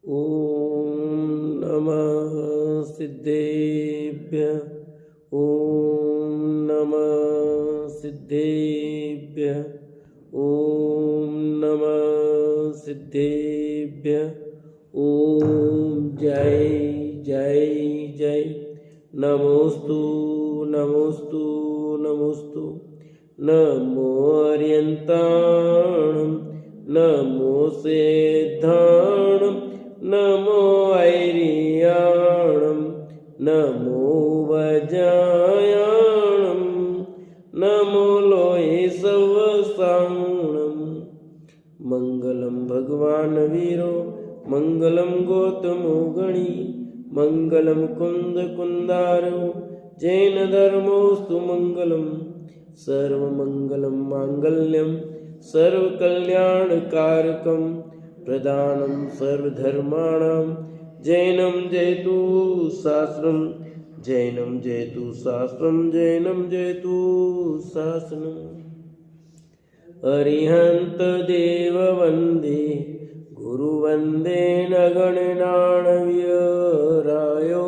ॐ नमः सिद्धेभ्य। ॐ नमः सिद्धेभ्य। ॐ नमः सिद्धेभ्य। ॐ जय जय जय। नमोस्तु नमोस्तु नमोस्तु। नमो अर्यन्ताणं नमो सेद्धाणं नमो ऐरियाणं नमो वजायाणं नमो लोये सवसाणं। मंगलम भगवान वीरो मंगलम गौतमो गणी मंगलम कुंद कुंदारो जैन धर्मोस्तु मंगलम। सर्वमंगलम मांगल्यम सर्वकल्याणकारकम प्रदानं सर्वधर्माणां जैनं जयतु शास्त्रं जैनं जयतु शास्त्रं जैनं जयतु शासनम्। अरिहंत देव वंदे गुरु वंदे नगणनाणव्यरायो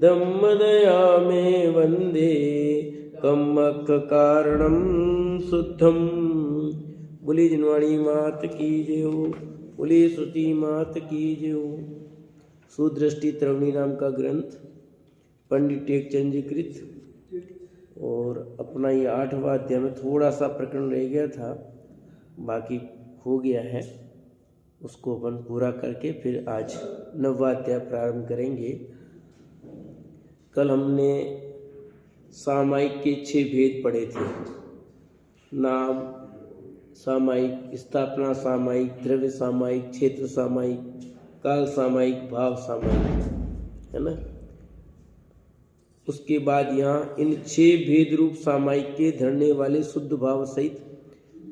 धम्मदया मे वंदे कम्मक कारणं शुद्धम। बोली जिनवाणी मात की जय हो। बोली श्रुति मात की जय हो। सुदृष्टि तरवणी नाम का ग्रंथ पंडित टेकचंद जी कृत और अपना ये 8वां अध्याय में थोड़ा सा प्रकरण रह गया था, बाकी हो गया है, उसको अपन पूरा करके फिर आज 9वां अध्याय प्रारंभ करेंगे। कल हमने सामायिक के 6 भेद पढ़े थे। नाम सामायिक, स्थापना सामायिक, द्रव्य सामायिक, क्षेत्र सामायिक, काल सामायिक, भाव सामायिक, है ना। उसके बाद यहाँ इन 6 भेद रूप सामायिक के धरने वाले शुद्ध भाव सहित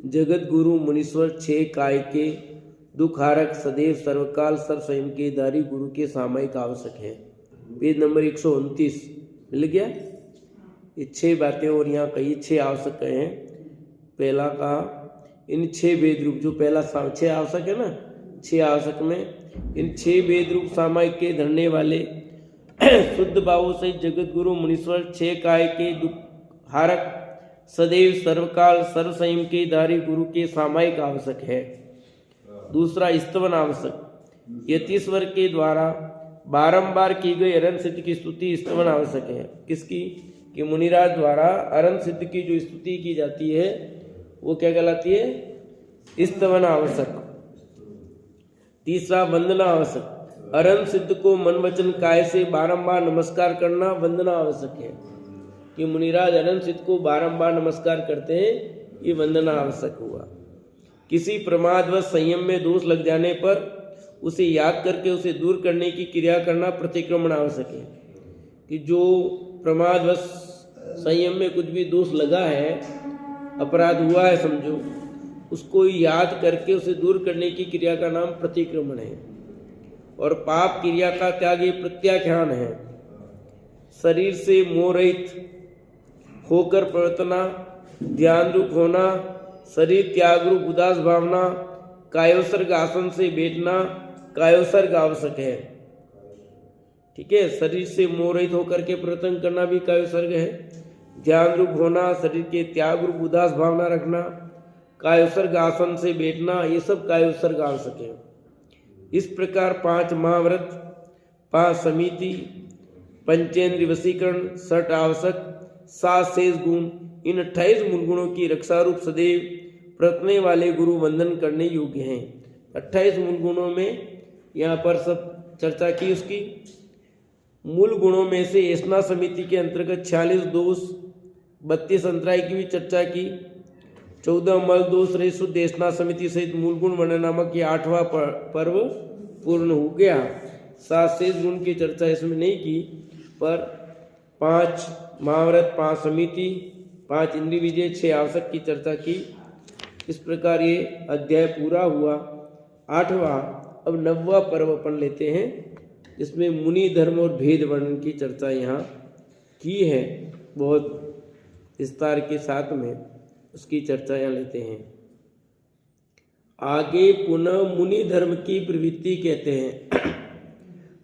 जगत गुरु मुनीश्वर 6 काय के दुखारक सदैव सर्वकाल सर्व स्वयं के दारी गुरु के सामायिक आवश्यक है। पेज नंबर 129 मिल गया। ये 6 बातें और यहाँ कई 6 आवश्यक हैं। पहला कहा इन 6 भेद रूप, जो पहला 6 आवश्यक है ना, 6 आवश्यक में इन 6 भेद रूप सामायिक के धरने वाले शुद्ध भावों से जगत गुरु मुनीश्वर 6 काय के दुखारक सदैव सर्वकाल सर्व संयम के धारी गुरु के सामायिक आवश्यक है। दूसरा स्तवन आवश्यक, यतीश्वर के द्वारा बारंबार की गई अरहंत सिद्ध की स्तुति स्तवन आवश्यक है। किसकी? कि मुनिराज द्वारा अरहंत सिद्ध की जो स्तुति की जाती है वो क्या कहलाती है? स्तवन आवश्यक। तीसरा वंदना आवश्यक, अरहंत सिद्ध को मन वचन काय से बारंबार नमस्कार करना वंदना आवश्यक है। कि मुनिराज अरहंत सिद्ध को बारंबार नमस्कार करते हैं, ये वंदना आवश्यक हुआ। किसी प्रमादवश संयम में दोष लग जाने पर उसे याद करके उसे दूर करने की क्रिया करना प्रतिक्रमण आवश्यक है। कि जो प्रमादवश संयम में कुछ भी दोष लगा है, अपराध हुआ है समझो, उसको याद करके उसे दूर करने की क्रिया का नाम प्रतिक्रमण है। और पाप क्रिया का त्याग ये प्रत्याख्यान है। शरीर से मोह रहित होकर प्रवर्तना, ध्यान रूप होना, शरीर त्याग रूप उदास भावना, कायोसर्ग आसन से बैठना, कायोसर्ग आवश्यक है। ठीक है, शरीर से मोह रहित होकर के प्रवर्तन करना भी कायोसर्ग है। ध्यान रूप होना, शरीर के त्याग रूप उदास भावना रखना, कायोसर्ग आसन से बैठना, ये सब कायोसर्ग आवश्यक है। इस प्रकार 5 महाव्रत, 5 समिति, पंचेंद्रिय वशीकरण, 6 आवश्यक, 7 शेष गुण, इन 28 मूल गुणों की रक्षा रूप सदैव प्रतने वाले गुरु वंदन करने योग्य हैं। 28 मूल गुणों में यहाँ पर सब चर्चा की। उसकी मूल गुणों में से ऐसा समिति के अंतर्गत 46 दोष, 32 अंतराय की भी चर्चा की। 14 मल दोष रहित शुद्ध ऐसा समिति सहित मूल गुण वर्णन नामक ये 8वां पर्व पूर्ण हो गया। 7 शेष गुण की चर्चा इसमें नहीं की, पर 5 महाव्रत, 5 समिति, 5 इंद्रिय विजय, 6 आवश्यक की चर्चा की। इस प्रकार ये अध्याय पूरा हुआ 8वां। अब 9वां पर्व अपन लेते हैं, जिसमें मुनि धर्म और भेद वर्णन की चर्चा यहाँ की है। बहुत विस्तार के साथ में उसकी चर्चा यहाँ लेते हैं। आगे पुनः मुनि धर्म की प्रवृत्ति कहते हैं।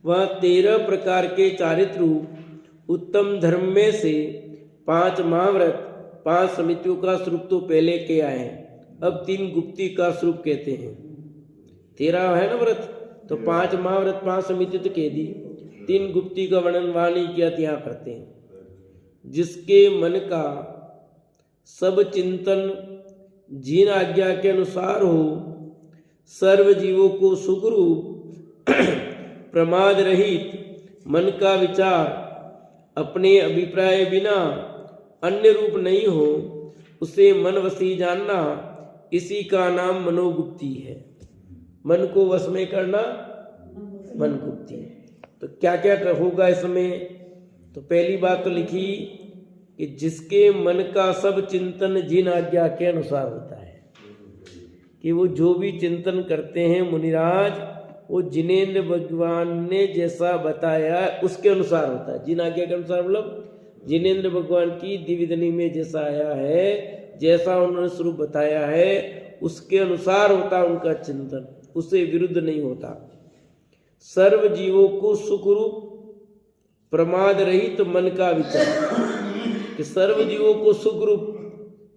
वह 13 प्रकार के चारित्र रूप उत्तम धर्म में से 5 महाव्रत 5 समितियों का स्वरूप तो पहले के आए हैं, अब 3 गुप्ती का स्वरूप कहते हैं। 13 है ना व्रत, तो 5 महाव्रत 5 समिति तो कह दी, 3 गुप्ती का वर्णन वाणी किया यहाँ करते हैं। जिसके मन का सब चिंतन जिन आज्ञा के अनुसार हो, सर्व जीवों को सुखरूप प्रमाद रहित मन का विचार अपने अभिप्राय बिना अन्य रूप नहीं हो, उसे मनवशी जानना, इसी का नाम मनोगुप्ती है। मन को वश में करना मन गुप्ती। तो क्या क्या होगा इसमें? तो पहली बात तो लिखी कि जिसके मन का सब चिंतन जिन आज्ञा के अनुसार होता है, कि वो जो भी चिंतन करते हैं मुनिराज, वो जिनेंद्र भगवान ने जैसा बताया उसके अनुसार होता है। जिन आज्ञा के अनुसार मतलब जिनेंद्र भगवान की दिव्यदनी में जैसा आया है, जैसा उन्होंने स्वरूप बताया है, उसके अनुसार होता है उनका चिंतन, उससे विरुद्ध नहीं होता। सर्व जीवों को सुखरूप प्रमाद रहित मन का विचार, कि सर्व जीवों को सुखरूप,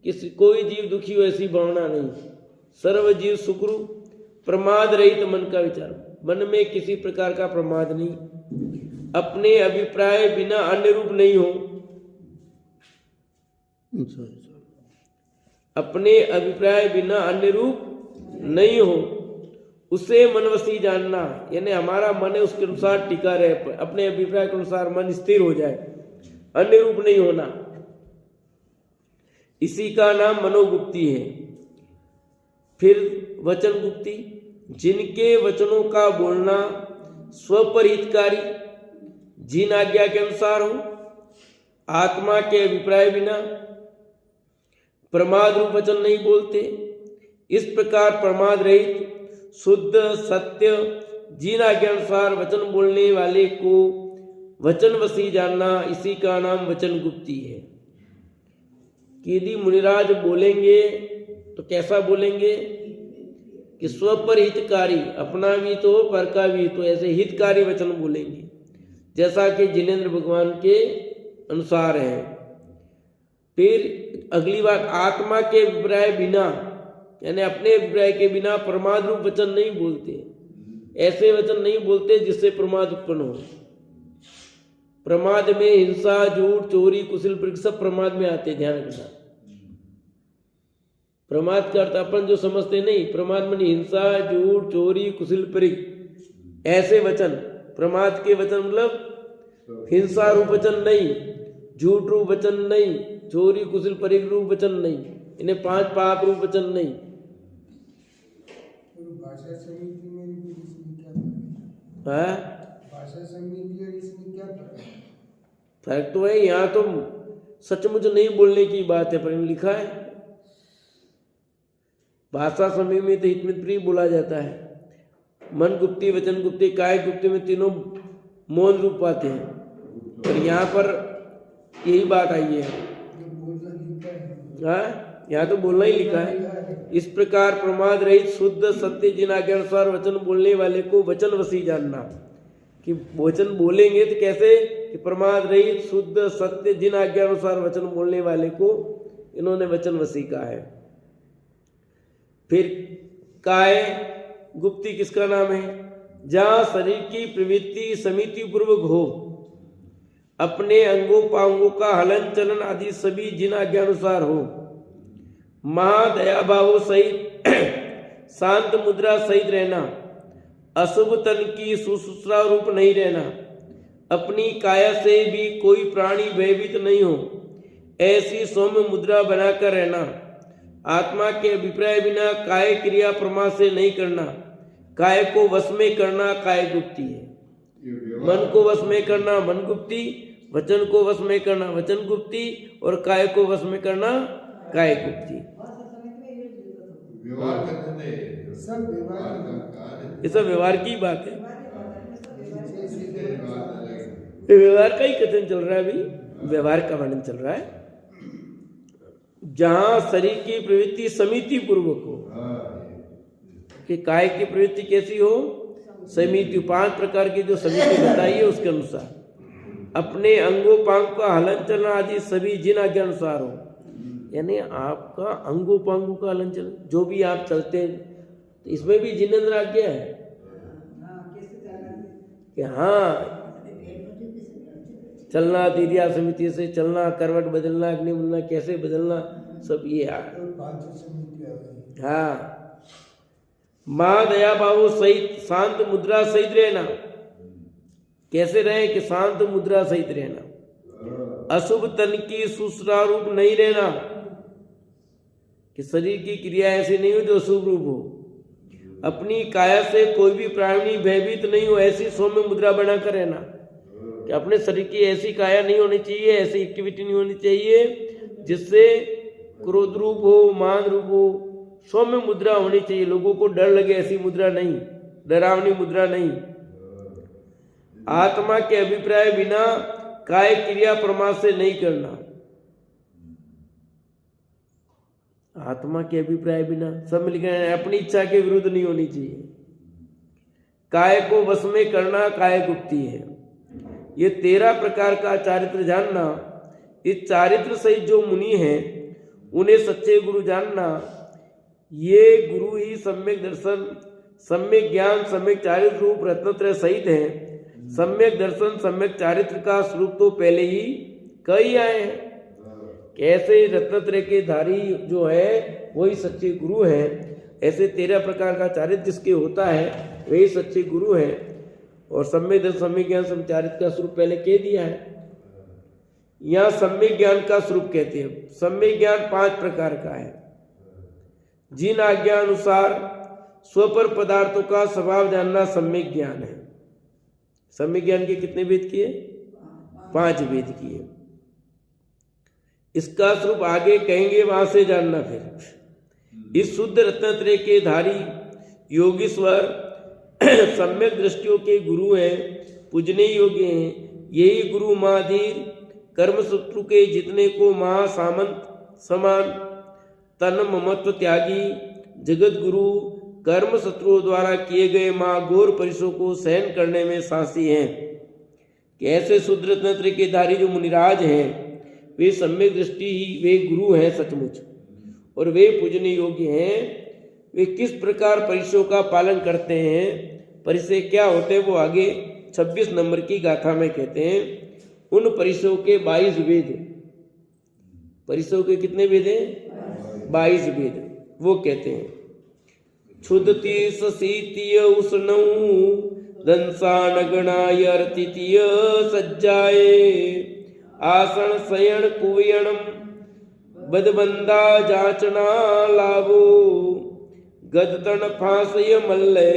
किसी कोई जीव दुखी हो ऐसी भावना नहीं, सर्व जीव सुखरूप प्रमाद रहित मन का विचार, मन में किसी प्रकार का प्रमाद नहीं, अपने अभिप्राय बिना अन्य रूप नहीं हो, अपने अभिप्राय बिना अन्य रूप नहीं हो, उसे मनवशी जानना, यानी हमारा मन है उसके अनुसार टिका रहे, अपने अभिप्राय के अनुसार मन स्थिर हो जाए, अन्य रूप नहीं होना, इसी का नाम मनोगुप्ती है। फिर वचन गुप्ती, जिनके वचनों का बोलना स्वपरहितकारी, जिन आज्ञा के अनुसार हो, आत्मा के अभिप्राय बिना प्रमाद रूप वचन नहीं बोलते, इस प्रकार प्रमाद रहित शुद्ध सत्य जिन आज्ञा अनुसार वचन बोलने वाले को वचन वशी जानना, इसी का नाम वचन गुप्ती है। कि यदि मुनिराज बोलेंगे तो कैसा बोलेंगे? कि स्वपर हितकारी, अपना भी तो पर का भी तो, ऐसे हितकारी वचन बोलेंगे, जैसा कि जिनेंद्र भगवान के अनुसार है। फिर अगली बात, आत्मा के अभिप्राय बिना, यानी अपने अभिप्राय के बिना प्रमाद रूप वचन नहीं बोलते, ऐसे वचन नहीं बोलते जिससे प्रमाद उत्पन्न हो। प्रमाद में हिंसा, झूठ, चोरी, कुशल प्रयोग सब प्रमाद में आते, ध्यान रखना। प्रमाद का अर्थ अपन जो समझते नहीं, प्रमाद में हिंसा, झूठ, चोरी, कुशल प्रयोग ऐसे वचन, प्रमाद के वचन मतलब हिंसा रूप वचन नहीं, झूठ रूप वचन नहीं, चोरी कुशल प्रयोग रूप वचन नहीं, इन्हें 5 पाप रूप वचन नहीं। भाषा समिति में इसमें क्या फर्क है? भाषा समिति और इसमें क्या फर्क है? फर्क तो है, यहाँ तो सचमुच नहीं बोलने की बात है, पर लिखा है भाषा समय में तो हित में प्रिय बोला जाता है। मन गुप्ती, वचन गुप्ती, काय गुप्ती में तीनों मौन रूप पाते हैं, पर यहाँ पर यही बात आई है। हाँ, यहाँ तो बोलना ही लिखा है। इस प्रकार प्रमाद रहित शुद्ध सत्य जिन आज्ञा अनुसार वचन बोलने वाले को वचन वशी जानना, कि वचन बोलेंगे तो कैसे? कि प्रमाद रहित शुद्ध सत्य जिन आज्ञा अनुसार वचन बोलने वाले को इन्होंने वचन वशी कहा है। फिर काय गुप्ती किसका नाम है? जहां शरीर की प्रवृत्ति समिति पूर्वक हो, अपने अंगों पांगों का हलन चलन आदि सभी जिन आज्ञानुसार हो, महादया भावों सहित शांत मुद्रा सहित रहना, अशुभ तन की सुश्रुषा रूप नहीं रहना, अपनी काया से भी कोई प्राणी भयभीत नहीं हो, ऐसी सौम्य मुद्रा बनाकर रहना, आत्मा के अभिप्राय बिना काय क्रिया प्रमाद से नहीं करना, काय को वश में करना काय गुप्ती है। मन को वश में करना मन गुप्ती, वचन को वश में करना वचन गुप्ती, और काय को वश में करना काय गुप्ती। ये सब व्यवहार की बात है, व्यवहार का ही कथन चल रहा है, अभी व्यवहार का वर्णन चल रहा है। जहां शरीर की प्रवृत्ति समिति पूर्वक हो, कि काय की प्रवृत्ति कैसी हो, समिति, 5 प्रकार की जो समिति बताई है उसके अनुसार, अपने अंगोपांग का हलन चलन आदि सभी जिन आज्ञा अनुसार हो, यानी आपका अंगोपांगों का हलन चलन जो भी आप चलते हैं, तो इसमें भी जिनेंद्र आज्ञा है कि हाँ चलना, दीर्घा समिति से चलना, करवट बदलना, अग्नि बदलना, कैसे बदलना, सब ये आ तो 5 समिति आ गई। हाँ। माँ दया भाव सहित शांत मुद्रा सहित रहना, कैसे रहे कि शांत मुद्रा सहित रहना, अशुभ तन की सुस्रारूप नहीं रहना, कि शरीर की क्रिया ऐसी नहीं हो जो अशुभ रूप हो, अपनी काया से कोई भी प्राणी भयभीत नहीं हो, ऐसी सौम्य मुद्रा बनाकर रहना, कि अपने शरीर की ऐसी काया नहीं होनी चाहिए, ऐसी एक्टिविटी नहीं होनी चाहिए जिससे क्रोध रूप हो, मान रूप हो, सौम्य मुद्रा होनी चाहिए, लोगों को डर लगे ऐसी मुद्रा नहीं, डरावनी मुद्रा नहीं। आत्मा के अभिप्राय बिना काय क्रिया प्रमाद से नहीं करना, आत्मा के अभिप्राय बिना सब मिलकर अपनी इच्छा के विरुद्ध नहीं होनी चाहिए। काय को वश में करना काय गुप्ती है। ये 13 प्रकार का चारित्र जानना, इस चारित्र सहित जो मुनि हैं उन्हें सच्चे गुरु जानना, ये गुरु ही सम्यक दर्शन, सम्यक ज्ञान, सम्यक चारित्र रूप रत्नत्रय सहित है। सम्यक दर्शन, सम्यक चारित्र का स्वरूप तो पहले ही कई आए हैं, कैसे रत्नत्रय के धारी जो है वही सच्चे गुरु हैं, ऐसे 13 प्रकार का चारित्र जिसके होता है वही सच्चे गुरु हैं। और सम्यक दर्शन, सम्यक ज्ञान, सम्यक चारित्र का स्वरूप पहले कह दिया है। यहाँ सम्यक ज्ञान का स्वरूप कहते हैं। सम्यक ज्ञान 5 प्रकार का है। जिन आज्ञा अनुसार स्वपर पदार्थों का स्वभाव जानना सम्यक ज्ञान है। सम्यक ज्ञान के कितने भेद किए? 5 भेद किए। इसका स्वरूप आगे कहेंगे, वहां से जानना। फिर इस शुद्ध रत्नत्रय के धारी योगीश्वर सम्यक दृष्टियों के गुरु हैं, पूजने योग्य हैं। यही गुरु महाधीर कर्म शत्रु के जितने को महासामंत समान, तन ममत्व त्यागी, जगत गुरु कर्म शत्रुओं द्वारा किए गए महाघोर परिसों को सहन करने में साहसी हैं। कि ऐसे शुद्ध रत्नत्रय के धारी जो मुनिराज हैं वे सम्यक दृष्टि ही वे गुरु हैं सचमुच, और वे पूजने योग्य हैं। वे किस प्रकार परिसों का पालन करते हैं, परिसय क्या होते हैं, वो आगे 26 नंबर की गाथा में कहते हैं। उन परिसों के 22 वेद, परिसों के कितने वेद हैं? 22 वेद। वो कहते हैं क्षुदती ससीतीय उष्णऊ दंसानगणाय अर्तितीय सज्जाए आसन शयन कुवयणम बदबंदा जाचना लाभो गदतन फांसय मल्ले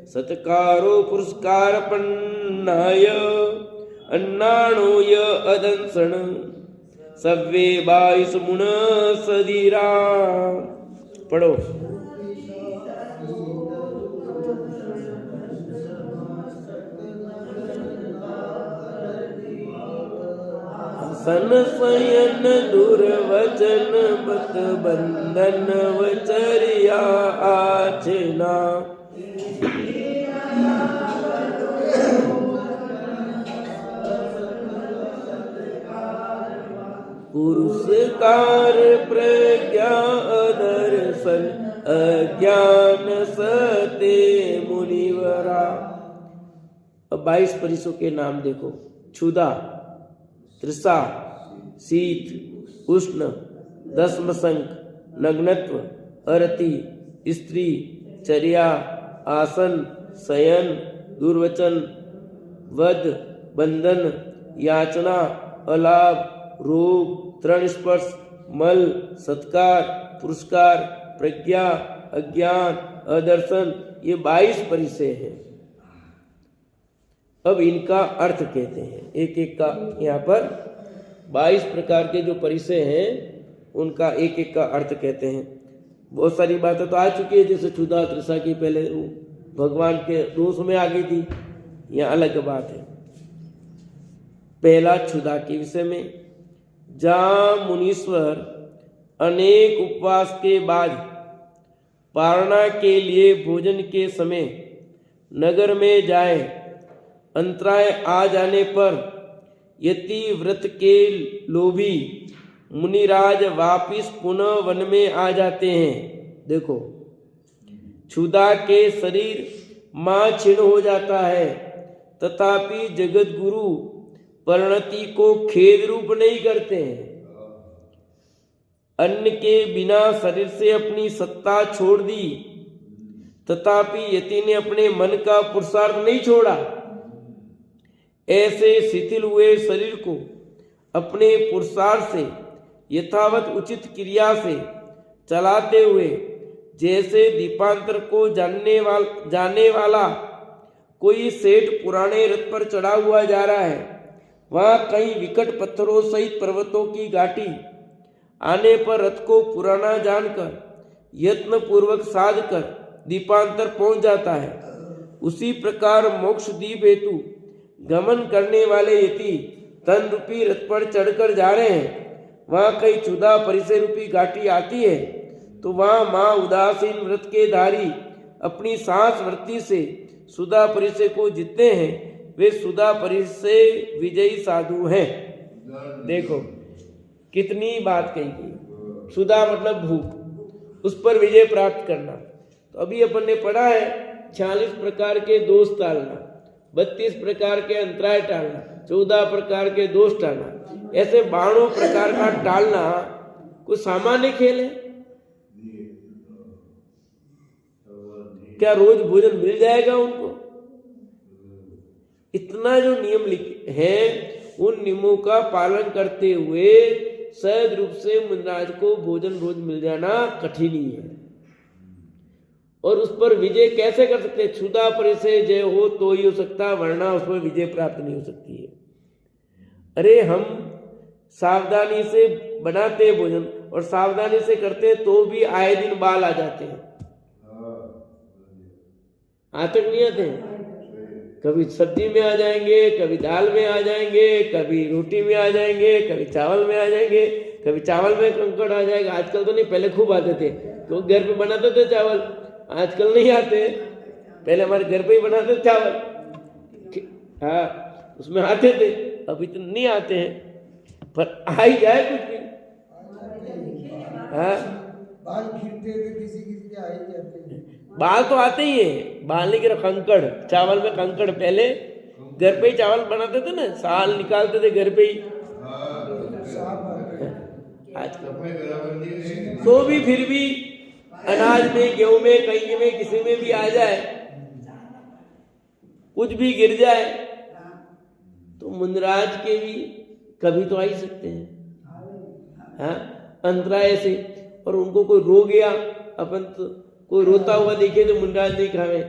सत्कारो पुरस्कार पन्नाय अन्नाणो य अदंसण सव्वे 22 मुन सदीरा। पढ़ो। सन शयन दुर्वचन बत बंधन वचरिया आचना पुरुषकार प्रज्ञा अदर्शन अज्ञान सते मुनिवरा। अब 22 परिसों के नाम देखो। क्षुधा, तृषा, शीत, उष्ण, दशमसंक, नग्नत्व, अरति, स्त्री, चर्या, आसन, शयन, दुर्वचन, वध, बंधन, याचना, अलाभ, रोग, तृण स्पर्श, मल, सत्कार, पुरस्कार, प्रज्ञा, अज्ञान, अदर्शन, ये 22 परिचय हैं। अब इनका अर्थ कहते हैं, एक एक का यहाँ पर 22 प्रकार के जो परिचय हैं उनका एक एक का अर्थ कहते हैं। बहुत सारी बातें तो आ चुकी है, जैसे क्षुधा तृषा की पहले भगवान के दोष में आ गई थी, यहाँ अलग बात है। पहला क्षुधा के विषय में, जहाँ मुनीश्वर अनेक उपवास के बाद पारणा के लिए भोजन के समय नगर में जाए, अंतराय आ जाने पर यति व्रत के लोभी मुनिराज वापिस पुनः वन में आ जाते हैं। देखो, क्षुधा के शरीर मां क्षीण हो जाता है, तथापि जगत गुरु परिणति को खेद रूप नहीं करते हैं। अन्न के बिना शरीर से अपनी सत्ता छोड़ दी, तथापि यति ने अपने मन का पुरुषार्थ नहीं छोड़ा। ऐसे शिथिल हुए शरीर को अपने पुरुषार्थ से यथावत उचित क्रिया से चलाते हुए, जैसे दीपांतर को जाने वाला कोई सेठ पुराने रथ पर चढ़ा हुआ जा रहा है, वहां कई विकट पत्थरों सहित पर्वतों की घाटी आने पर रथ को पुराना जानकर यत्न पूर्वक साध कर दीपांतर पहुंच जाता है, उसी प्रकार मोक्ष दीप हेतु गमन करने वाले यति तन रूपी रथ पर चढ़कर जा रहे हैं। वहां कई क्षुधा परिचय रूपी घाटी आती है, तो वहां मां उदासीन व्रत के धारी अपनी सांस वृत्ति से सुधा परिचय को जीतते हैं, वे सुधा परिचय विजयी साधु हैं। देखो कितनी बात कही गई। सुधा मतलब भूख, उस पर विजय प्राप्त करना। तो अभी अपन ने पढ़ा है 46 प्रकार के दोष टालना, 32 प्रकार के अंतराय टालना, 14 प्रकार के दोष टालना। ऐसे 92 प्रकार का टालना कोई सामान्य खेल है क्या? रोज भोजन मिल जाएगा उनको? इतना जो नियम लिखे हैं, उन नियमों का पालन करते हुए सहज रूप से मुनिराज को भोजन रोज मिल जाना कठिन ही है। और उस पर विजय कैसे कर सकते? क्षुधा परिचय जय हो तो ही हो सकता, वरना उस पर विजय प्राप्त नहीं हो सकती है। अरे हम सावधानी से बनाते हैं भोजन और सावधानी से करते हैं, तो भी आए दिन बाल आ जाते हैं। आज तक नहीं आते हैं, कभी सब्जी में आ जाएंगे, कभी दाल में आ जाएंगे, कभी रोटी में आ जाएंगे, कभी चावल में आ जाएंगे, कभी चावल में कंकड़ आ जाएगा। आजकल तो नहीं, पहले खूब आते थे, तो घर पे बनाते थे चावल। आजकल नहीं आते, पहले हमारे घर पे ही बनाते थे चावल। हाँ, उसमें आते थे, अभी तो नहीं आते हैं, पर आ ही जाए कुछ भी। हाँ, बाल खींचते थे, किसी किसी के आ ही जाते हैं। बाल तो आते ही है, बाल नहीं गिरा, कंकड़, चावल में कंकड़। पहले घर पे ही चावल बनाते थे ना, साल निकालते थे घर पे ही। आजकल तो भी फिर भी अनाज में, गेहूं में, कहीं में, किसी में भी आ जाए, कुछ भी गिर जाए, तो मुनिराज के भी कभी तो आ ही सकते हैं। हाँ, अंतराय से। और उनको कोई रो गया, अपन तो कोई रोता हुआ देखे तो मुनिराज नहीं खावे।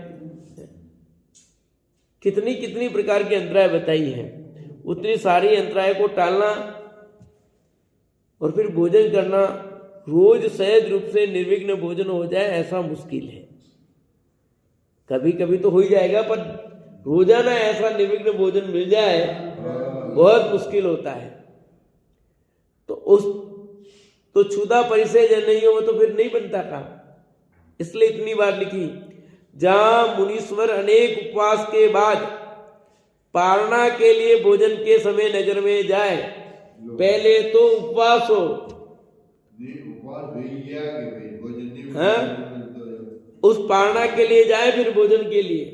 कितनी कितनी प्रकार की अंतराय बताई है, उतनी सारी अंतराय को टालना और फिर भोजन करना, रोज सहज रूप से निर्विघ्न भोजन हो जाए, ऐसा मुश्किल है। कभी कभी तो हो ही जाएगा, पर रोजाना ऐसा निर्विघ्न भोजन मिल जाए बहुत मुश्किल होता है। तो क्षुधा परिचय जब नहीं हो तो फिर नहीं बनता काम। इसलिए इतनी बार लिखी, जहां मुनीश्वर अनेक उपवास के बाद पारणा के लिए भोजन के समय नगर में जाए, पहले तो उपवास हो। हाँ? उस पारणा के लिए जाए, फिर भोजन के लिए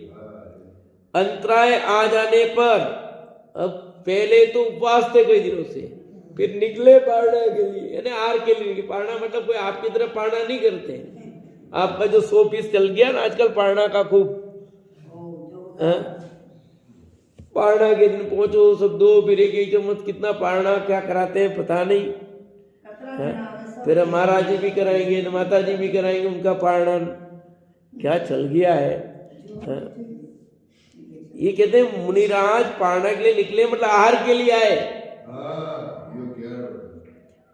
अंतराय आ जाने पर, अब पहले तो उपवास थे कई दिनों से, फिर निकले पारणा के लिए, यानी आर के लिए। पारणा मतलब कोई आपकी तरफ पारणा नहीं करते हैं। आपका जो 100 पीस चल गया ना आजकल पारणा का खूब, पारणा के दिन पहुंचो, सब दो, फिर एक चम्मच, कितना पारणा क्या कराते हैं पता नहीं। फिर महाराज जी भी कराएंगे, माता जी भी कराएंगे उनका पारणा, क्या चल गया है। ये कहते हैं मुनिराज पारणा के लिए निकले, मतलब आहार के लिए आए।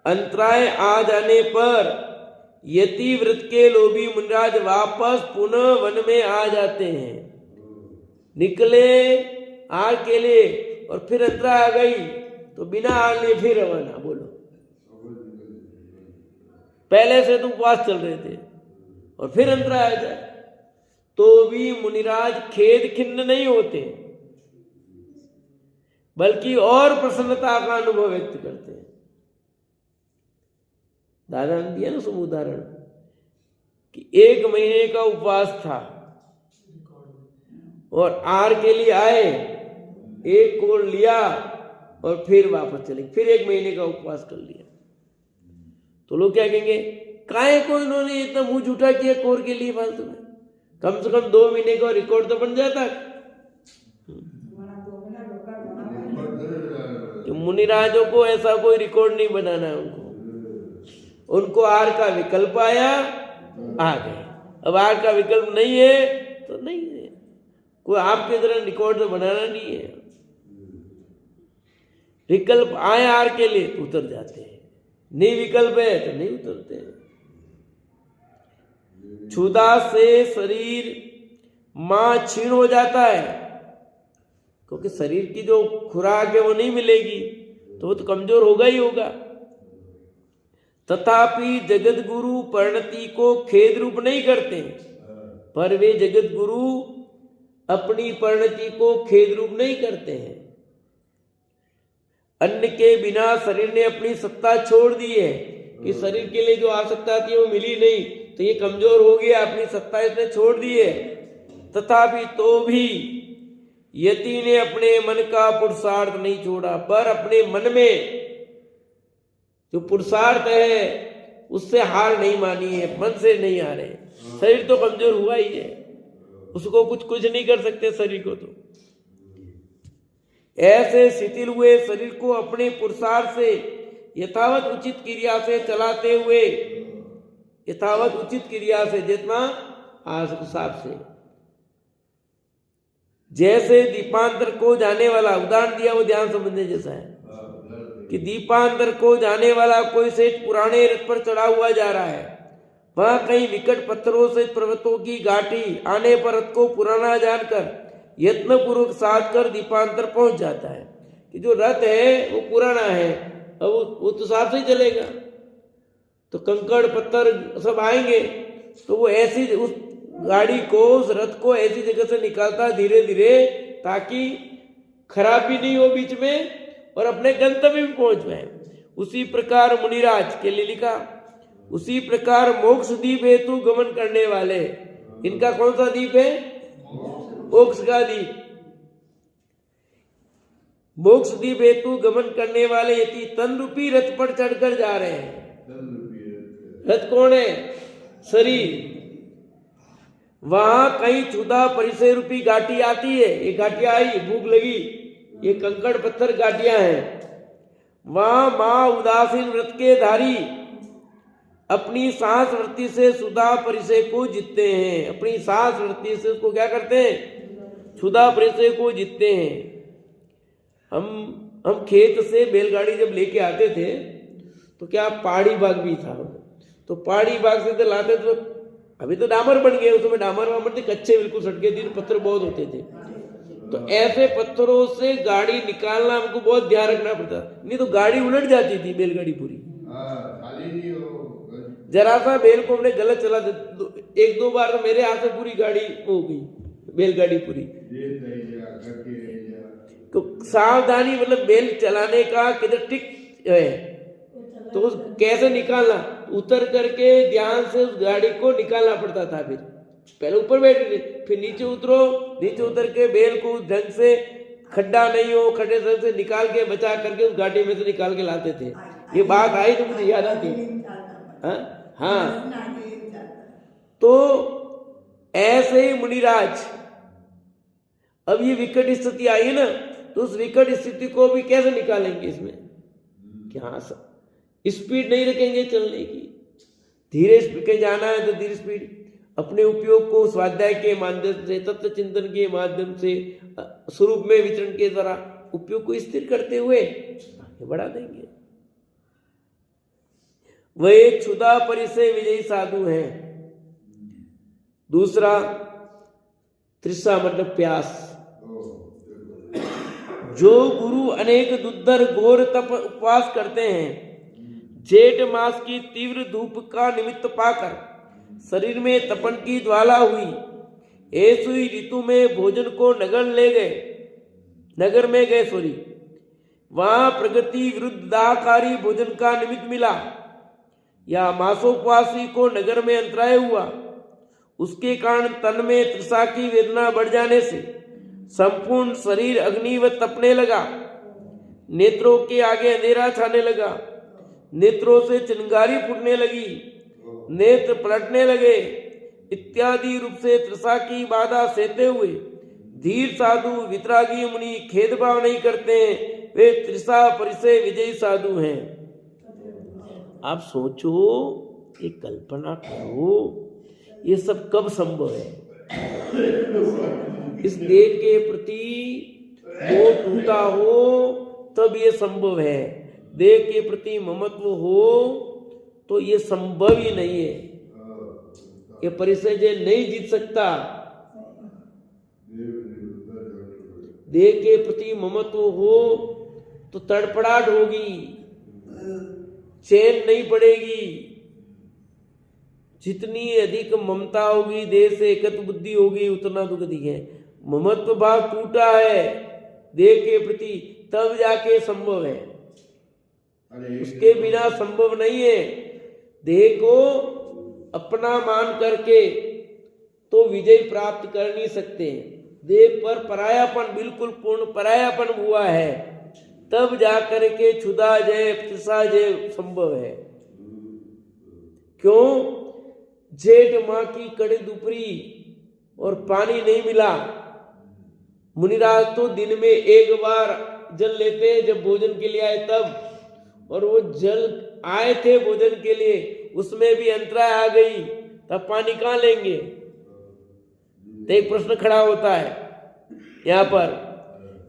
अंतराय आ जाने पर यति व्रत के लोभी मुनिराज वापस पुनः वन में आ जाते हैं। निकले आहार के लिए और फिर अंतराय आ गई तो बिना आहार लिए फिर रवाना। बोलो, पहले से तो उपवास चल रहे थे और फिर अंतराय आ जाए तो भी मुनिराज खेद खिन्न नहीं होते, बल्कि और प्रसन्नता का अनुभव व्यक्त करते हैं। दादा ने दिया ना सुन उदाहरण कि 1 महीने का उपवास था और आर के लिए आए, 1 कोर लिया और फिर वापस चले, फिर 1 महीने का उपवास कर लिया। तो लोग क्या कहेंगे, काहे को इन्होंने इतना मुंह झूठा किया कोर के लिए फालतू में, कम से कम 2 महीने का रिकॉर्ड तो बन जाता। तो मुनिराजों को ऐसा कोई रिकॉर्ड नहीं बनाना है, उनको आर का विकल्प आया, आ गए। अब आर का विकल्प नहीं है तो नहीं है, कोई आपके तरह रिकॉर्ड तो बनाना नहीं है। विकल्प आए आर के लिए तो उतर जाते हैं, नहीं विकल्प है तो नहीं उतरते हैं। क्षुधा से शरीर मां क्षीण हो जाता है, क्योंकि शरीर की जो खुराक है वो नहीं मिलेगी तो वो तो कमजोर होगा ही होगा। तथापि जगत गुरु परिणति को खेद रूप नहीं करते, पर वे जगत गुरु अपनी परिणति को खेद रूप नहीं करते हैं। अन्न के बिना शरीर ने अपनी सत्ता छोड़ दी है कि शरीर के लिए जो आवश्यकता थी वो मिली नहीं तो ये कमजोर हो गया, अपनी सत्ता इसने छोड़ दी है। तथापि तो भी यति ने अपने मन का पुरुषार्थ नहीं छोड़ा, पर अपने मन में जो पुरुषार्थ है उससे हार नहीं मानी है, मन से नहीं हारे। शरीर तो कमजोर हुआ ही है, उसको कुछ नहीं कर सकते शरीर को। तो ऐसे शिथिल हुए शरीर को अपने पुरुषार्थ से यथावत उचित क्रिया से चलाते हुए, यथावत उचित क्रिया से जितना हिसाब से, जैसे दीपांतर को जाने वाला, उदाहरण दिया वो ध्यान समझने जैसा है कि दीपांतर को जाने वाला कोई सेठ पुराने रथ पर चढ़ा हुआ जा रहा है, वहां कहीं विकट पत्थरों से पर्वतों की घाटी आने पर रथ को पुराना जानकर यत्न पूर्वक साध कर दीपांतर पहुंच जाता है कि जो रथ है वो पुराना है, अब वो तो साफ से चलेगा। तो कंकड़ पत्थर सब आएंगे तो वो ऐसी उस गाड़ी को, उस रथ को ऐसी जगह से निकालता धीरे धीरे ताकि खराब भी नहीं हो बीच में और अपने गंतव्य में पहुंच जाए। उसी प्रकार मुनिराज के लिए लिखा, उसी प्रकार मोक्ष दीप हेतु गमन करने वाले, इनका कौन सा दीप है? मोक्ष का दीप। मोक्ष दीप हेतु गमन करने वाले यति तन रूपी रथ पर चढ़कर जा रहे हैं। रथ कौन है? शरीर। वहां कहीं क्षुधा परिचय रूपी घाटी आती है, ये घाटियां आई, भूख लगी, ये कंकड़ पत्थर घाटियां हैं। वहां मां उदासीन व्रत के धारी अपनी सांस वृत्ति से सुधा परिचय को जीतते हैं। अपनी सांस वृत्ति से उसको क्या करते हैं? सुधा परिचय को जीतते हैं। हम खेत से बैलगाड़ी जब लेके आते थे तो क्या पहाड़ी बाग भी था, तो पहाड़ी बाग से तो लाते तो अभी तो डामर बन गए, उसमें डामर वामर थे, कच्चे बिल्कुल सटके थे, पत्थर बहुत होते थे। तो ऐसे पत्थरों से गाड़ी निकालना हमको बहुत ध्यान रखना पड़ता, नहीं तो गाड़ी उलट जाती थी बैलगाड़ी पूरी। जरा सा बैल को हमने गलत चला, 1-2 बार तो मेरे हाथ से पूरी गाड़ी हो गई, बैलगाड़ी पूरी। तो सावधानी, मतलब बैल चलाने का किधर टिक है तो कैसे निकालना, उतर करके ध्यान से उस गाड़ी को निकालना पड़ता था। फिर पहले ऊपर बैठे, फिर नीचे उतरो, नीचे उतर के बैल को ढंग से, खड्डा नहीं हो, खड्डे से निकाल के बचा करके उस गाड़ी में से निकाल के लाते थे। ये बात आई तो मुझे याद आती। हाँ, तो ऐसे ही मुनिराज, अब ये विकट स्थिति आई है ना, तो उस विकट स्थिति को भी कैसे निकालेंगे? इसमें क्या स्पीड नहीं रखेंगे चलने की, धीरे स्पीड के जाना है तो धीरे स्पीड, अपने उपयोग को स्वाध्याय के माध्यम से, तत्व चिंतन के माध्यम से, स्वरूप में विचरण के द्वारा उपयोग को स्थिर करते हुए आगे बढ़ा देंगे। वह एक क्षुधा परिचय विजयी साधु है। दूसरा तृषा मतलब प्यास। जो गुरु अनेक दुर्धर घोर तप उपवास करते हैं, जेठ मास की तीव्र धूप का निमित्त पाकर शरीर में तपन की ज्वाला हुई। ऐसी ऋतु में भोजन को नगर में गए वहां प्रगति विरुद्ध दाहकारी भोजन का निमित्त मिला, या मासोपवासी को नगर में अंतराय हुआ। उसके कारण तन में तृषा की वेदना बढ़ जाने से संपूर्ण शरीर अग्निवत तपने लगा। नेत्रों के आगे अंधेरा छाने लगा, नेत्रों से चिंगारी फूटने लगी, नेत्र पलटने लगे इत्यादि रूप से तृषा की बाधा सहते हुए धीर साधु वितरागी मुनि खेदभाव नहीं करते हैं, वे तृषा परिचय विजयी साधु हैं। आप सोचो, ये कल्पना करो, ये सब कब संभव है? इस देह के प्रति मोह टूटा हो तब ये संभव है। देह के प्रति ममत्व हो तो ये संभव ही नहीं है। ये परिचय नहीं जीत सकता। देह के प्रति ममत्व हो तो तड़पड़ाहट होगी, चैन नहीं पड़ेगी। जितनी अधिक ममता होगी, देह से एकत्र बुद्धि होगी, उतना दुख दिखे। ममत्व भाव टूटा है देह के प्रति, तब जाके संभव है, उसके बिना संभव नहीं है। देह को अपना मान करके तो विजय प्राप्त कर नहीं सकते। देह पर परायापन, बिल्कुल पूर्ण परायापन हुआ है, तब जाकर के क्षुधा जय तृषा जय संभव है। क्यों? जेठ माह की कड़ी दुपहरी और पानी नहीं मिला। मुनिराज तो दिन में एक बार जल लेते हैं जब भोजन के लिए आए तब, और वो जल आए थे भोजन के लिए, उसमें भी अंतराय आ गई, तब पानी कहाँ लेंगे? तो एक प्रश्न खड़ा होता है यहाँ पर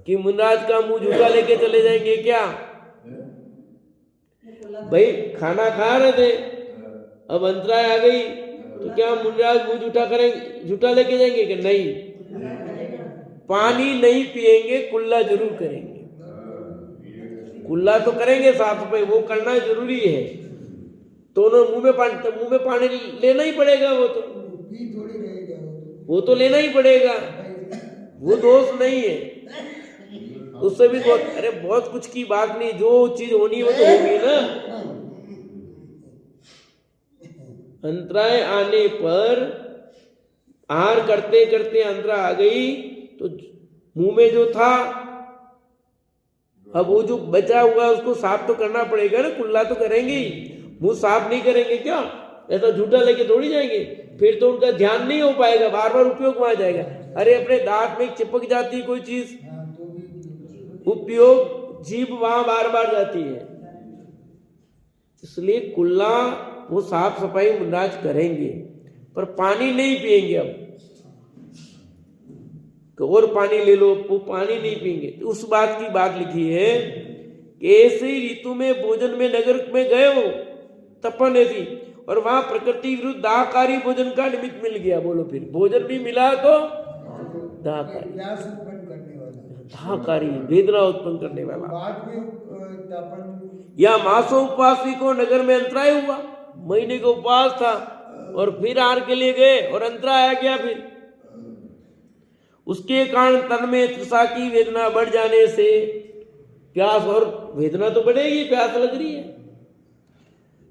कि मुनिराज का मुंह झूठा लेके चले जाएंगे क्या? भाई खाना खा रहे थे, अब अंतराय आ गई तो क्या मुनिराज मुंह झूठा लेके जाएंगे कि नहीं? पानी नहीं पिएंगे, कुल्ला जरूर करेंगे। कुल्ला तो करेंगे, साफ सफाई वो करना जरूरी है। दोनों मुंह में पानी लेना ही पड़ेगा। वो तो लेना ही पड़ेगा, वो दोष नहीं है। उससे भी बहुत कुछ की बात नहीं, जो चीज होनी वो तो होगी ना। अंतराय आने पर आहार करते करते अंतरा आ गई तो मुंह में जो था, अब वो जो बचा हुआ है उसको साफ तो करना पड़ेगा ना। कुल्ला तो करेंगे ही, मुंह साफ नहीं करेंगे क्या? ऐसा झूठा लेके थोड़ी जाएंगे, फिर तो उनका ध्यान नहीं हो पाएगा, बार बार उपयोग में आ जाएगा। अरे अपने दांत में चिपक जाती कोई चीज, उपयोग जीभ वहां बार बार जाती है। इसलिए कुल्ला वो साफ सफाई मुनिराज करेंगे, पर पानी नहीं पिएंगे। अब और पानी ले लो, वो पानी नहीं पिएंगे। तो उस बात की बात लिखी है कि ऐसी ऋतु में भोजन में नगर में गए हो, तपन ऐसी, और वहां प्रकृति विरुद्ध दाहकारी भोजन का निमित्त मिल गया। बोलो फिर भोजन भी मिला तो दाहकारी, दाहकारी वेदना उत्पन्न करने वाला। या मासों उपवासी को नगर में अंतराय हुआ, महीने का उपवास था और फिर आहार के लिए गए और अंतराय आ गया। फिर उसके कारण तन में तृषा की वेदना बढ़ जाने से प्यास, और वेदना तो बढ़ेगी, प्यास लग रही है,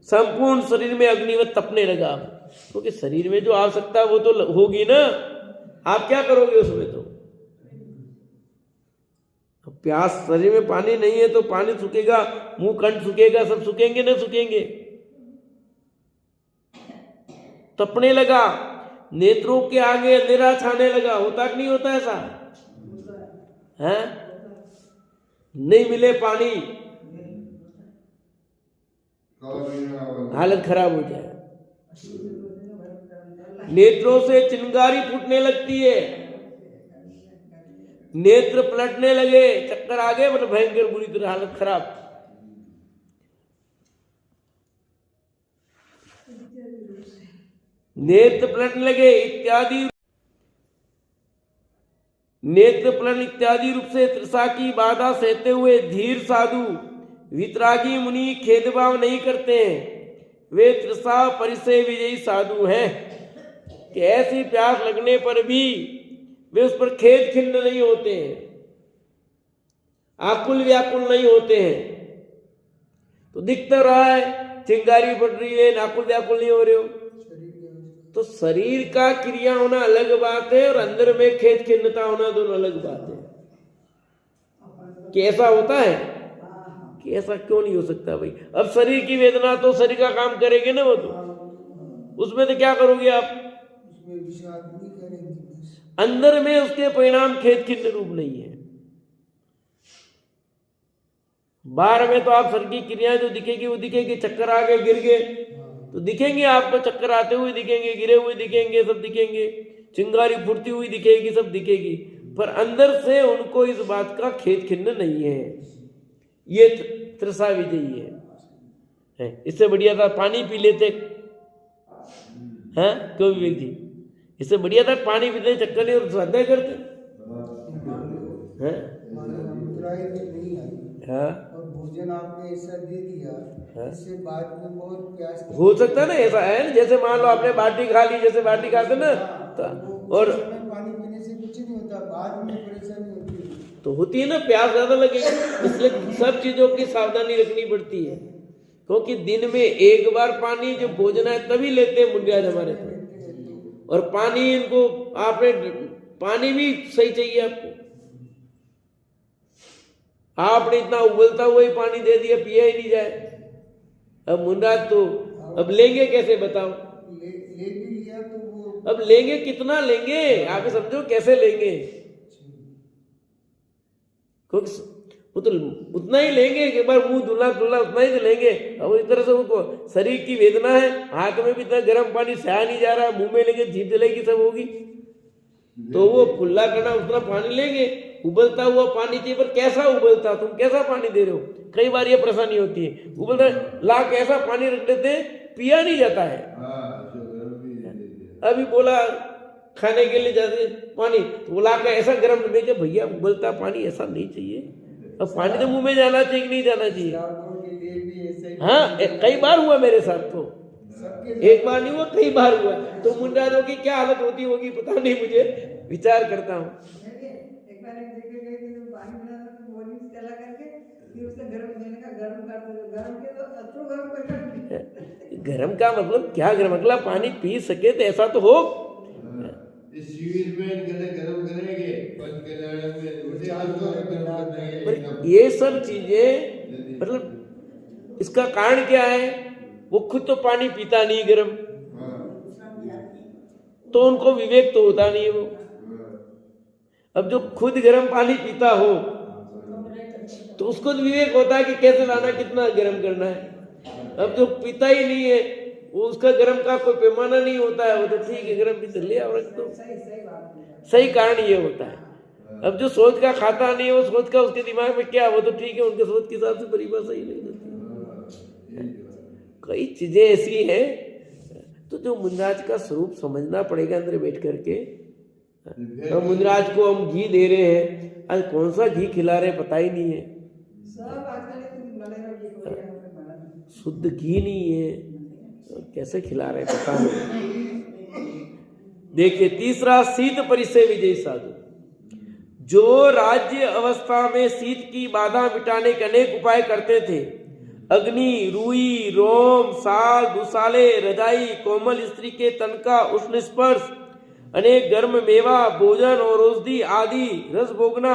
संपूर्ण शरीर में अग्निवत तपने लगा। क्योंकि शरीर में जो आवश्यकता वो तो होगी ना, आप क्या करोगे उसमें? तो प्यास, शरीर में पानी नहीं है तो पानी सूखेगा, मुंह कंठ सूखेगा, सब सूखेंगे ना सूखेंगे। तपने लगा, नेत्रों के आगे अंधेरा छाने लगा। होता कि नहीं होता ऐसा? है नहीं मिले पानी, हालत खराब हो जाए। नेत्रों से चिंगारी फूटने लगती है, नेत्र पलटने लगे, चक्कर आ गए, मतलब भयंकर बुरी तरह हालत खराब। नेत्र पलटने लगे इत्यादि, नेत्र पलन इत्यादि रूप से तृषा की बाधा सहते हुए धीर साधु वितरागी मुनि खेदभाव नहीं करते हैं, वे तृषा परिचय विजयी साधु हैं कि ऐसी प्यास लगने पर भी वे उस पर खेद खिन्न नहीं होते हैं, आकुल व्याकुल नहीं होते हैं। तो दिख तो रहा है चिंगारी पड़ रही है, नाकुल व्याकुल नहीं हो रहे हो। तो शरीर का क्रिया होना अलग बात है और अंदर में खेद खिन्नता होना दोनों अलग बात है। कि ऐसा होता है कि ऐसा क्यों नहीं हो सकता भाई? अब शरीर की वेदना तो शरीर का काम करेगी ना, वो तो उसमें तो क्या करोगे आप? अंदर में उसके परिणाम खेद खिन्न रूप नहीं है। बाहर में तो आप शरीर की क्रियाएं जो दिखेगी वो दिखेगी, चक्कर आ गए गिर गए तो दिखेंगे आपको, चक्कर आते हुए दिखेंगे, गिरे हुए दिखेंगे, सब दिखेंगे, चिंगारी फूटती हुई दिखेगी, सब दिखेगी, पर अंदर से उनको इस बात का खेद खिन्न नहीं है। ये तृषा विजयी है। इससे बढ़िया था पानी पी लेते हैं, क्यों विवेक जी? इससे बढ़िया था पानी पीते चक्कर नहीं और स्वाध्याय करते हैं। हाँ, और भोजन आपने ऐसा दे दिया इससे बाद में बहुत प्यास हो सकता है ना, ऐसा है ना, जैसे मान लो आपने बाटी खा ली, जैसे बाटी खाते ना और पानी पीने से कुछ नहीं होता, बाद में परेशानी होती है। तो होती है ना, प्यास ज्यादा लगेगी, इसलिए सब चीजों की सावधानी रखनी पड़ती है। क्योंकि दिन में एक बार पानी जो भोजन है तभी लेते हैं मुंडियाज हमारे तो, और पानी इनको आपने पानी भी सही चाहिए आपको। आपने इतना उबलता हुआ ही पानी दे दिया, पिया ही नहीं जाए। अब मुंडाज तो अब लेंगे कैसे बताओ? ले भी लिया तो वो अब लेंगे कितना लेंगे आप ही समझो, कैसे लेंगे? क्योंकि वो तो उतना ही लेंगे कि बार मुंह धुला धुला उतना ही तो लेंगे। अब इस तरह से उनको शरीर की वेदना है, हाथ में भी इतना गर्म पानी सहा नहीं जा रहा, मुंह में लेंगे जीभ जलेगी, सब होगी, तो वो खुला करना उतना पानी लेंगे। उबलता हुआ पानी चाहिए, पर कैसा उबलता, तुम कैसा पानी दे रहे हो? कई बार ये परेशानी होती है, उबलता ला के ऐसा पानी रख देते पिया नहीं जाता है। अभी बोला खाने के लिए जाते पानी, तो वो ला के ऐसा गर्म भेजे, भैया उबलता पानी ऐसा नहीं चाहिए। अब पानी तो मुंह में जाना चाहिए कि नहीं जाना चाहिए? हाँ, कई बार हुआ मेरे साथ, तो एक बार नहीं हुआ, कई बार हुआ। तो मुंडाजों की क्या हालत होती होगी पता नहीं, मुझे विचार करता हूँ। गरम का मतलब क्या? गरम मतलब पानी पी सके तो ऐसा तो हो। ये सब चीजें मतलब इसका कारण क्या है? वो खुद तो पानी पीता नहीं गरम, तो उनको विवेक तो होता नहीं है वो। अब जो खुद गर्म पानी पीता हो तो उसको तो विवेक होता है कि कैसे लाना, कितना गर्म करना है। अब जो पीता ही नहीं है वो, उसका गर्म का कोई पैमाना नहीं होता है, वो तो ठीक है गर्म भी चल लिया और तो सही कारण ये होता है। अब जो सोच का खाता नहीं है, वो सोच का उसके दिमाग में क्या, वो तो ठीक है, उनके सोच के हिसाब से परिभाषा ही नहीं होती। कई चीजें ऐसी हैं, तो जो मुंडराज का स्वरूप समझना पड़ेगा अंदर बैठ करके। हम मुंडराज को हम घी दे रहे हैं, आज कौन सा घी खिला रहे पता ही नहीं है, शुद्ध घी नहीं है, कैसे खिला रहे पता नहीं। देखिए तीसरा, शीत परिचय विजय साधु। जो राज्य अवस्था में शीत की बाधा मिटाने के अनेक उपाय करते थे, अग्नि, रुई, रोम, साल, दुसाले, रजाई, कोमल स्त्री के तन का उष्ण स्पर्श, अनेक गर्म मेवा, भोजन और औषधि आदि रस भोगना,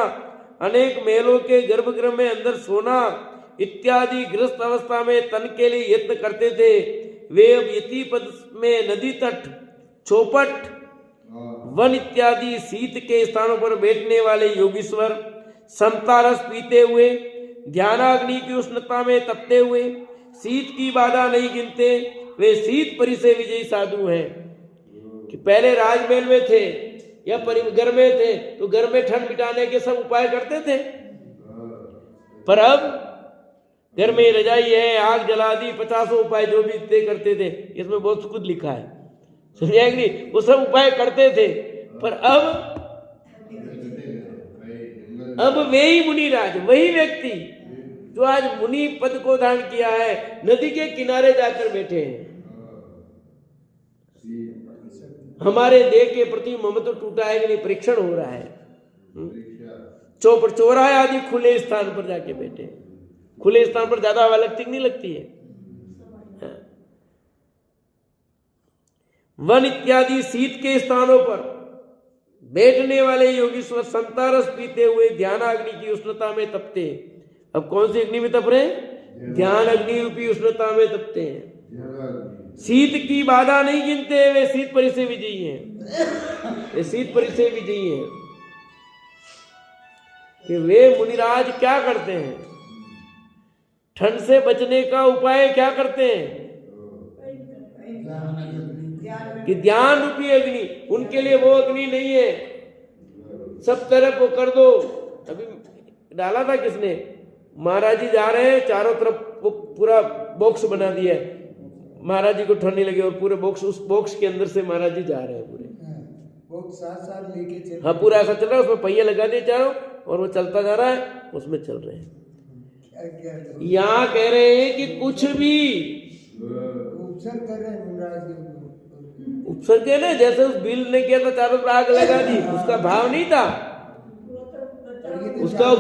अनेक महलों के गर्भगृह में अंदर सोना इत्यादि गृहस्थ अवस्था में तन के लिए यत्न करते थे। वे अब यति पद में नदी तट, चौपट, वन इत्यादि शीत के स्थानों पर बैठने वाले योगीश्वर, समता रस पीते हुए, ध्यानाग्नि की उष्णता में तपते हुए, शीत की बाधा नहीं गिनते, वे शीत परिचय विजयी साधु हैं। कि पहले राजमहल में थे या घर में थे तो घर में ठंड मिटाने के सब उपाय करते थे, पर अब घर में रजाई है, आग जला दी, 50 उपाय जो भी थे करते थे, इसमें बहुत कुछ लिखा है, समझे कि नहीं? वो सब उपाय करते थे, पर अब वे ही मुनिराज, वही व्यक्ति जो आज मुनि पद को धारण किया है, नदी के किनारे जाकर बैठे हैं। हमारे देह के प्रति ममत्व टूटा है कि नहीं, परीक्षण हो रहा है। चौपर चौराहे आदि खुले स्थान पर जाके बैठे हैं। खुले स्थान पर ज्यादा हवा लगती नहीं लगती है। वन इत्यादि शीत के स्थानों पर बैठने वाले योगीश्वर संतारस पीते हुए ध्यानाग्नि की उष्णता में तपते हैं। अब कौन सी अग्नि में तप रहे हैं? ध्यान अग्नि रूपी उष्णता में तपते हैं। शीत की बाधा नहीं गिनते, वे शीत परिसे विजयी हैं। वे शीत परिसे विजयी हैं कि वे मुनिराज क्या करते हैं? ठंड से बचने का उपाय क्या करते हैं? कि ध्यान रूपी अग्नि, उनके लिए वो अग्नि नहीं है। सब तरफ वो कर दो। अभी डाला था किसने? महाराज जी जा रहे हैं, चारों तरफ वो पूरा बॉक्स बना दिया है। महाराज जी को ठंड नहीं लगी और पूरे बॉक्स, उस बॉक्स के अंदर से महाराज जी जा रहे हैं पूरे। बॉक्स साथ लेके चल। हाँ, पूरा ऐसा चल रहा है, उसमें पहिए लगा दिए चारों और वो चलता जा रहा है, उसमें चल रहे हैं। यहाँ कह रहे हैं कि कुछ भी उपसर्ग कर रहे हैं मुनिराज जी। उपसर्ग है ना, जैसे उस बिल ने किया था, चारों पर आग लगा दी, उसका भाव नहीं था उसका।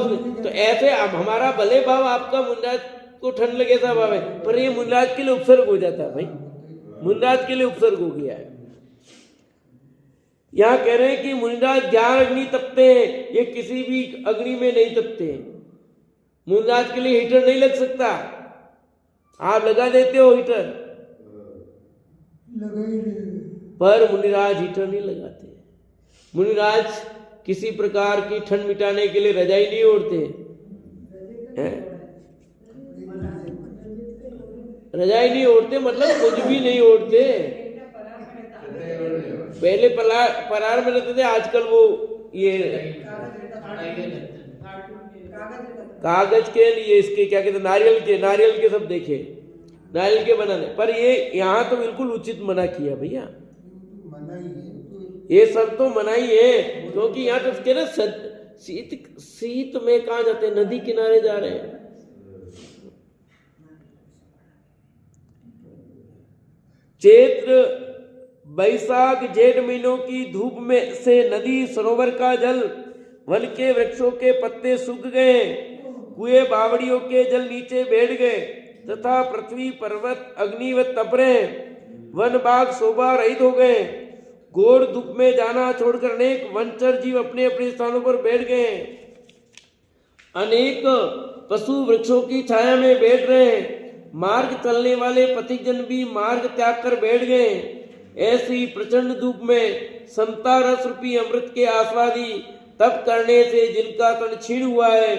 तो ऐसे अब हमारा भले भाव, आपका मुनिराज को ठंड लगे था भाव है, पर ये मुनिराज के लिए उपसर्ग हो जाता है भाई। मुनिराज के लिए उपसर्ग हो गया है। यहाँ कह रहे हैं कि मुनिराज ध्यान अग्नि तपते हैं, ये किसी भी अग्नि में नहीं तपते। मुनिराज के लिए हीटर नहीं लग सकता। आप लगा देते हो हीटर, पर मुनिराज हीटर नहीं लगाते। मुनिराज किसी प्रकार की ठंड मिटाने के लिए रजाई नहीं ओढ़ते हैं। रजाई नहीं ओढ़ते मतलब कुछ भी नहीं ओढ़ते। पहले परार में रहते थे, आजकल वो ये कागज के लिए, इसके क्या कहते हैं, नारियल के सब देखे, नारियल के बनाने। पर ये यहाँ तो बिल्कुल उचित मना किया भैया, मना ही है। ये सब तो मना ही है। क्योंकि यहाँ तो कह रहे शीत में कहाँ जाते हैं? नदी किनारे जा रहे हैं। चैत्र बैसाख जेठ महीनों की धूप में से नदी सरोवर का जल, वन के वृक्षों के पत्ते सूख गए, कुएं बावड़ियों के जल नीचे बैठ गए तथा पृथ्वी पर्वत अग्निवत तप रहे, वन बाग शोभा रहित हो गए। घोर धूप में जाना छोड़कर अनेक वनचर जीव अपने अपने स्थानों पर बैठ गए। अनेक पशु वृक्षों की छाया में बैठ रहे हैं। मार्ग चलने वाले पथिकजन भी मार्ग त्याग कर बैठ गए। ऐसी प्रचंड धूप में समता रस रूपी अमृत के आस्वादी तप करने से जिनका तन क्षीण हुआ है,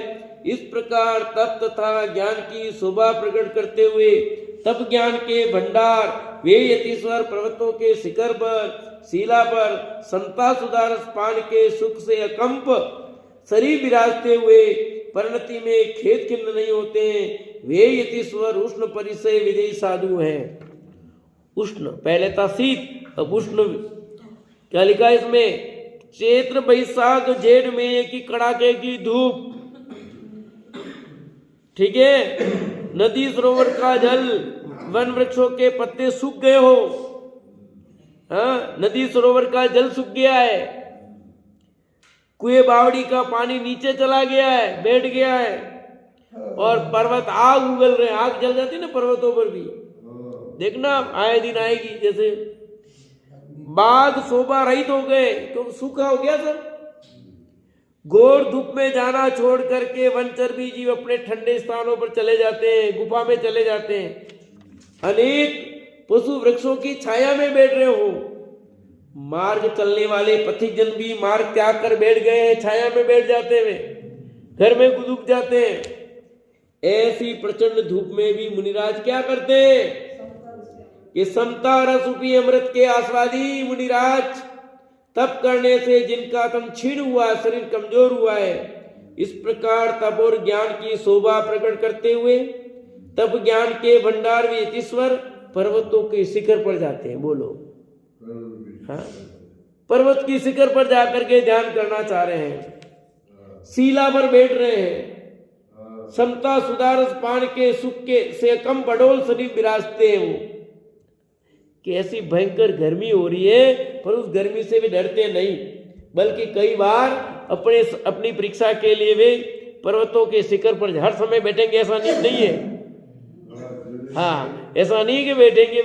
इस प्रकार तप तथा ज्ञान की शोभा प्रकट करते हुए तप ज्ञान के भंडार वे यतीश्वर पर्वतों के शिखर पर, शिला पर संता सुधारस पान के सुख से अकंप शरीर विराजते हुए परिणति में खेद खिन्न नहीं होते हैं, वे यतीश्वर उष्ण परिसय विजयी साधु हैं। उष्ण पहले था शीत, अब उष्ण। क्या लिखा है इसमें? चैत्र बैसाख जेठ में की कड़ाके की धूप, ठीक है, नदी सरोवर का जल, वन वृक्षों के पत्ते सूख गए हो। हाँ, नदी सरोवर का जल सूख गया है, कुएं बावड़ी का पानी नीचे चला गया है, बैठ गया है, और पर्वत आग उगल रहे। आग जल जाती है ना पर्वतों पर भी, देखना आए दिन आएगी। जैसे बाग शोभा रहित हो गए, तो सूखा हो गया सब। घोर धूप में जाना छोड़ करके वनचर भी जीव अपने ठंडे स्थानों पर चले जाते हैं, गुफा में चले जाते हैं। अनेक पशु वृक्षों की छाया में बैठ रहे हो। मार्ग चलने वाले पथिकजन भी मार्ग त्याग कर बैठ गए हैं, छाया में बैठ जाते हुए घर में गुदुक जाते हैं। ऐसी प्रचंड धूप में भी मुनिराज क्या करते हैं? ये समता रस रूपी अमृत के आस्वादी मुनिराज तप करने से जिनका तन क्षीण हुआ, शरीर कमजोर हुआ है, इस प्रकार तप और ज्ञान की शोभा प्रकट करते हुए तप ज्ञान के भंडार में यतीश्वर पर्वतों के शिखर पर जाते हैं। बोलो हाँ, पर्वत की शिखर पर जाकर के ध्यान करना चाह रहे हैं, शिला पर बैठ रहे हैं। समता सुधारस पान के सुख के से कम बडोल शरीर विराजते हैं वो, कि ऐसी भयंकर गर्मी हो रही है पर उस गर्मी से भी डरते नहीं, बल्कि कई बार अपनी परीक्षा के लिए वे पर्वतों के शिखर पर हर समय बैठेंगे, ऐसा नहीं है। हाँ, ऐसा नहीं कि बैठेंगे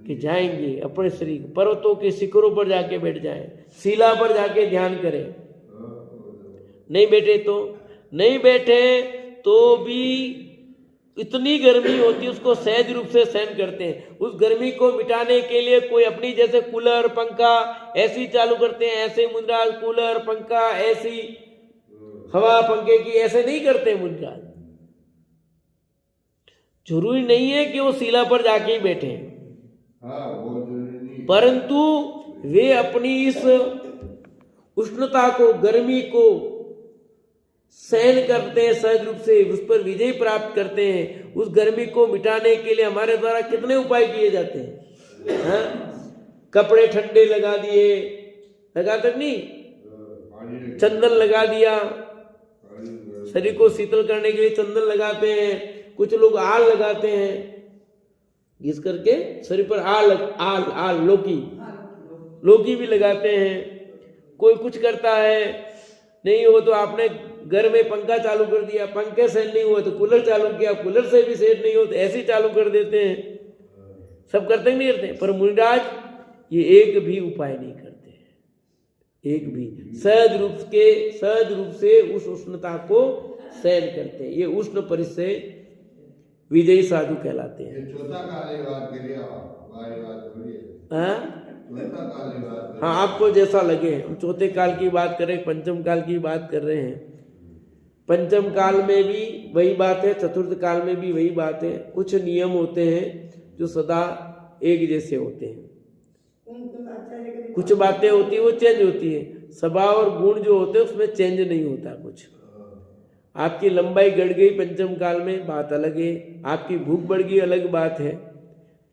कि जाएंगे अपने शरीर पर्वतों के शिखरों पर जाके बैठ जाएं, शिला पर जाके ध्यान करें। नहीं बैठे तो भी इतनी गर्मी होती है उसको सहज रूप से सहन करते हैं। उस गर्मी को मिटाने के लिए कोई अपनी जैसे कूलर पंखा ऐसी चालू करते हैं, ऐसे मुद्राज कूलर पंखा ऐसी हवा पंखे की ऐसे नहीं करते मुद्राज। जरूरी नहीं है कि वो शिला पर जाके ही बैठे, परंतु वे अपनी इस उष्णता को गर्मी को सहन करते हैं, सहज रूप से उस पर विजय प्राप्त करते हैं। उस गर्मी को मिटाने के लिए हमारे द्वारा कितने उपाय किए जाते हैं। हाँ? कपड़े ठंडे लगा दिए, लगा तक नहीं, चंदन लगा दिया, शरीर को शीतल करने के लिए चंदन लगाते हैं। कुछ लोग आल लगाते हैं, घिस करके शरीर पर आल लौकी भी लगाते हैं। कोई कुछ करता है, नहीं हो तो आपने घर में पंखा चालू कर दिया, पंखे से नहीं हुआ तो कूलर चालू किया, कूलर से भी सेट नहीं हो तो ऐसे ही चालू कर देते हैं। सब करते नहीं करते, पर मुनिराज ये एक भी उपाय नहीं करते, एक भी सहज रूप से उस उष्णता को सहन करते हैं। ये उष्ण परिसर विजयी साधु कहलाते हैं। हाँ, आपको जैसा लगे। हम चौथे काल की बात करें, पंचम काल की बात कर रहे हैं। पंचम काल में भी वही बात है, चतुर्थ काल में भी वही बात है। कुछ नियम होते हैं जो सदा एक जैसे होते हैं, कुछ बातें होती है वो चेंज होती है। स्वभाव और गुण जो होते हैं उसमें चेंज नहीं होता कुछ। आपकी लंबाई बढ़ गई पंचम काल में, बात अलग है। आपकी भूख बढ़ गई, अलग बात है।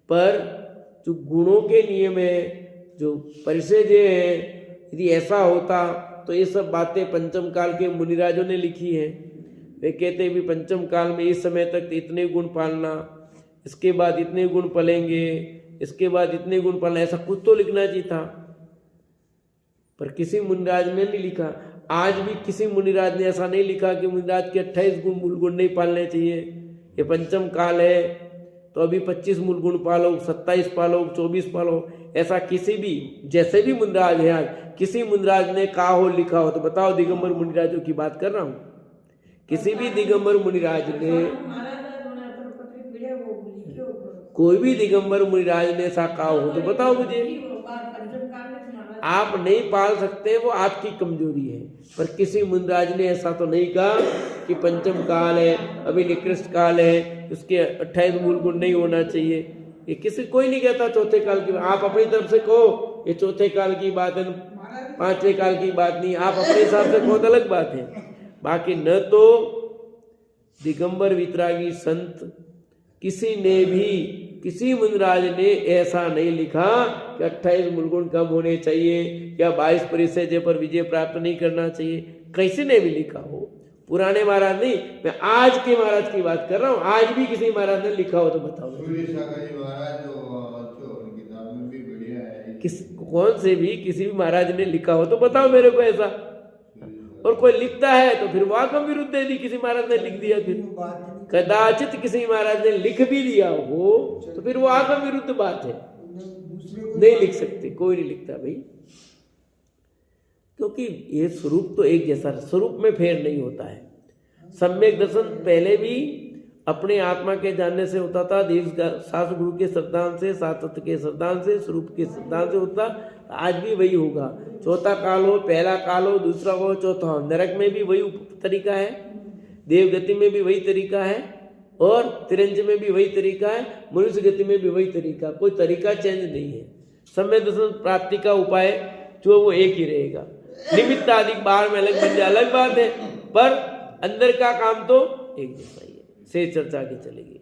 पर जो गुणों के नियम है, जो परिसेज है, यदि ऐसा होता तो ये सब बातें पंचम काल के मुनिराजों ने लिखी है। वे कहते हैं भी पंचम काल में इस समय तक इतने गुण पालना, इसके बाद इतने गुण पलेंगे, इसके बाद इतने गुण पालना, ऐसा कुछ तो लिखना चाहिए था। पर किसी मुनिराज ने नहीं लिखा। आज भी किसी मुनिराज ने ऐसा नहीं लिखा कि मुनिराज के 28 गुण मूल गुण नहीं पालने चाहिए। ये पंचम काल है तो अभी 25 मूल गुण पालो, 27 पालो, 24 पालो, ऐसा किसी भी जैसे भी मुनिराज है आज किसी मुनिराज ने कहा हो लिखा हो तो बताओ। दिगंबर मुनिराजों की बात कर रहा हूँ। किसी भी दिगंबर मुनिराज ने, कोई भी दिगंबर मुनिराज ने ऐसा कहा हो तो बताओ मुझे। आप नहीं पाल सकते, वो आपकी कमजोरी है। पर किसी मुनिराज ने ऐसा तो नहीं कहा कि पंचम काल है, अभी निकृष्ट काल है, उसके 28 मूल गुण नहीं होना चाहिए। ये किसी कोई नहीं कहता चौथे काल की। आप अपनी तरफ से कहो ये चौथे काल की बात है, पांचवें काल की बात नहीं। आप अपने हिसाब से कहो तो अलग बात है। बाकी न तो दिगंबर वितरागी संत किसी ने भी, किसी मुनिराज ने ऐसा नहीं लिखा कि 28 मूलगुण कम होने चाहिए या 22 परिसेज पर विजय प्राप्त नहीं करना चाहिए। किसी ने भी लिखा हो, पुराने महाराज नहीं, मैं आज के महाराज की बात कर रहा हूँ। आज भी किसी महाराज ने लिखा हो तो बताओ। कौन से भी किसी भी महाराज ने लिखा हो तो बताओ मेरे को ऐसा। और कोई लिखता है तो फिर वहां कम विरुद्ध है, किसी महाराज ने लिख दिया, फिर कदाचित किसी महाराज ने लिख भी दिया हो तो फिर वो आगम विरुद्ध बात है, नहीं लिख सकते। कोई नहीं लिखता भाई, क्योंकि ये स्वरूप तो एक जैसा, स्वरूप में फेर नहीं होता है। सम्यक दर्शन पहले भी अपने आत्मा के जानने से होता था, देव शास्त्र गुरु के श्रद्धांत से, शास्त्र के श्रद्धांत से, स्वरूप के श्रद्धांत से होता। आज भी वही होगा। चौथा काल हो, पहला काल हो, दूसरा हो, चौथा हो। नरक में भी वही तरीका है, देवगति में भी वही तरीका है, और तिरंज में भी वही तरीका है, मनुष्य गति में भी वही तरीका। कोई तरीका चेंज नहीं है। सम्यक दर्शन प्राप्ति का उपाय जो वो एक ही रहेगा। निमित्त आदि बाहर में अलग बन जाए अलग बात है, पर अंदर का काम तो एक जैसा ही है। से चर्चा की चलेगी।